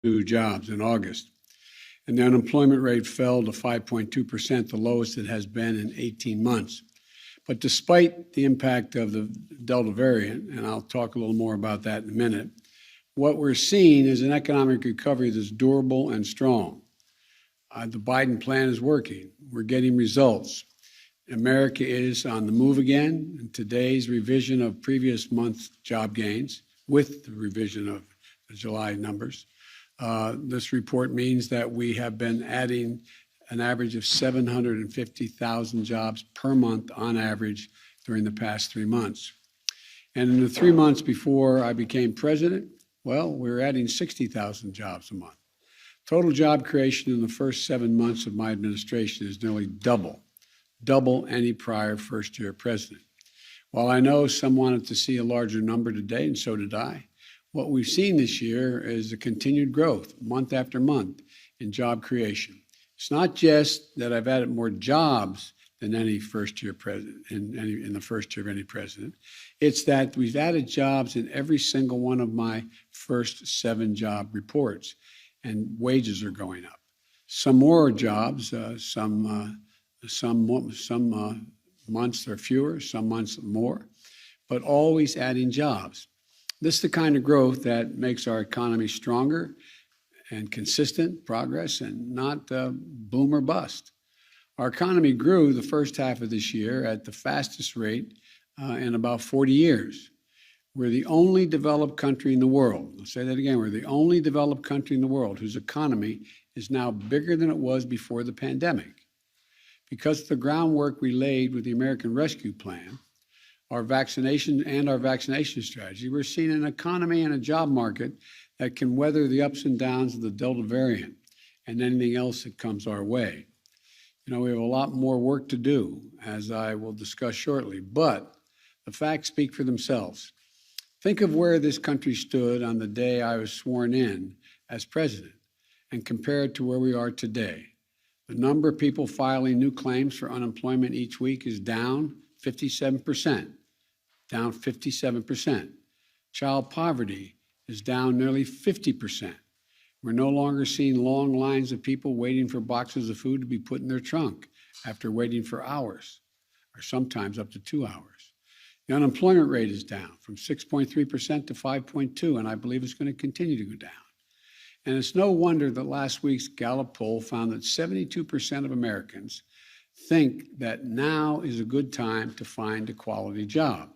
new jobs in August. And the unemployment rate fell to 5.2%, the lowest it has been in 18 months. But despite the impact of the Delta variant, and I'll talk a little more about that in a minute, what we're seeing is an economic recovery that's durable and strong. The Biden plan is working. We're getting results. America is on the move again. And today's revision of previous month's job gains, with the revision of the July numbers, this report means that we have been adding an average of 750,000 jobs per month on average during the past 3 months. And in the 3 months before I became president, well, we're adding 60,000 jobs a month. Total job creation in the first 7 months of my administration is nearly double any prior first-year president. While I know some wanted to see a larger number today, and so did I, what we've seen this year is a continued growth, month after month, in job creation. It's not just that I've added more jobs than any first-year president, in the first year of any president. It's that we've added jobs in every single one of my first 7 job reports, and wages are going up. Some more jobs, some months are fewer, some months more, but always adding jobs. This is the kind of growth that makes our economy stronger and consistent progress and not boom or bust. Our economy grew the first half of this year at the fastest rate in about 40 years. We're the only developed country in the world. I'll say that again. We're the only developed country in the world whose economy is now bigger than it was before the pandemic. Because of the groundwork we laid with the American Rescue Plan, our vaccination strategy, we're seeing an economy and a job market that can weather the ups and downs of the Delta variant and anything else that comes our way. You know, we have a lot more work to do, as I will discuss shortly, but the facts speak for themselves. Think of where this country stood on the day I was sworn in as president and compare it to where we are today. The number of people filing new claims for unemployment each week is down 57%. Down 57%. Child poverty is down nearly 50%. We're no longer seeing long lines of people waiting for boxes of food to be put in their trunk after waiting for hours, or sometimes up to 2 hours. The unemployment rate is down from 6.3% to 5.2%, and I believe it's going to continue to go down. And it's no wonder that last week's Gallup poll found that 72% of Americans think that now is a good time to find a quality job.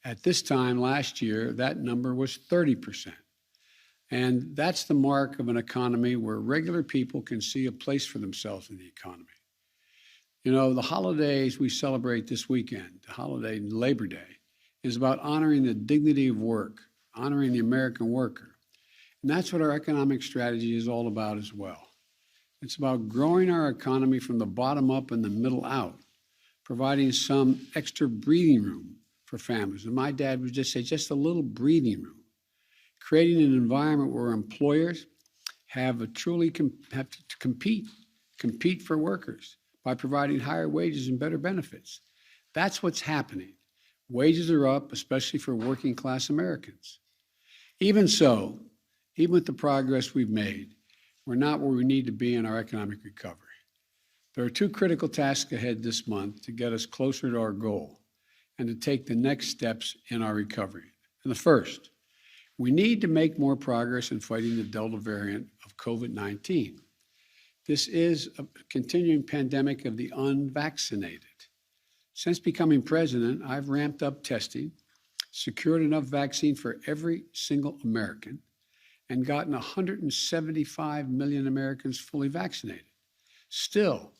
At this time last year, that number was 30%. And that's the mark of an economy where regular people can see a place for themselves in the economy. You know, the holidays we celebrate this weekend, the holiday Labor Day, is about honoring the dignity of work, honoring the American worker. And that's what our economic strategy is all about as well. It's about growing our economy from the bottom up and the middle out, providing some extra breathing room for families. And my dad would just say, just a little breathing room. Creating an environment where employers have to compete for workers by providing higher wages and better benefits. That's what's happening. Wages are up, especially for working class Americans. Even so, even with the progress we've made, we're not where we need to be in our economic recovery. There are 2 critical tasks ahead this month to get us closer to our goal and to take the next steps in our recovery. And the first, we need to make more progress in fighting the Delta variant of COVID-19. This is a continuing pandemic of the unvaccinated. Since becoming president, I've ramped up testing, secured enough vaccine for every single American, and gotten 175 million Americans fully vaccinated. Still,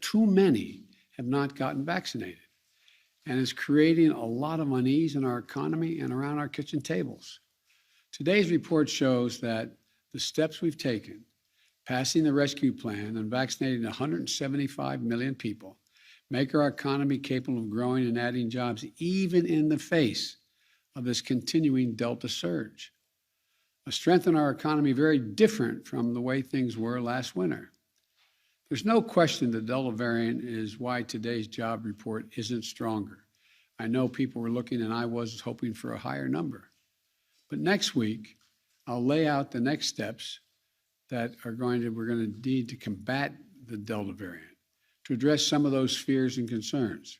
too many have not gotten vaccinated, and it's creating a lot of unease in our economy and around our kitchen tables. Today's report shows that the steps we've taken, passing the rescue plan and vaccinating 175 million people, make our economy capable of growing and adding jobs even in the face of this continuing Delta surge. A strength in our economy very different from the way things were last winter. There's no question the Delta variant is why today's job report isn't stronger. I know people were looking, and I was hoping for a higher number. But next week, I'll lay out the next steps that we're going to need to combat the Delta variant, to address some of those fears and concerns.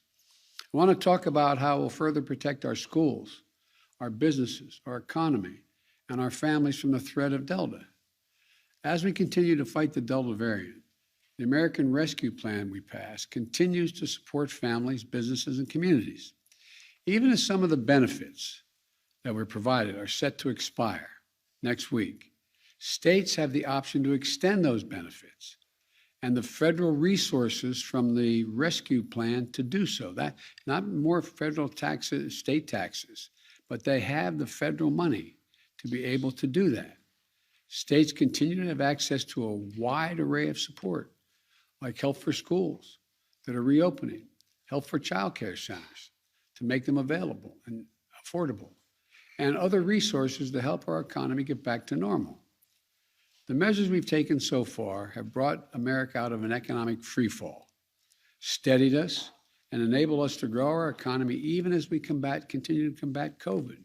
I want to talk about how we'll further protect our schools, our businesses, our economy, and our families from the threat of Delta. As we continue to fight the Delta variant, the American Rescue Plan we passed continues to support families, businesses, and communities. Even as some of the benefits that were provided are set to expire next week, states have the option to extend those benefits and the federal resources from the rescue plan to do so. That not more federal taxes, state taxes, but they have the federal money to be able to do that. States continue to have access to a wide array of support, like Help for Schools that are reopening, Help for Child Care Centers to make them available and affordable, and other resources to help our economy get back to normal. The measures we've taken so far have brought America out of an economic freefall, steadied us, and enabled us to grow our economy even as we continue to combat COVID.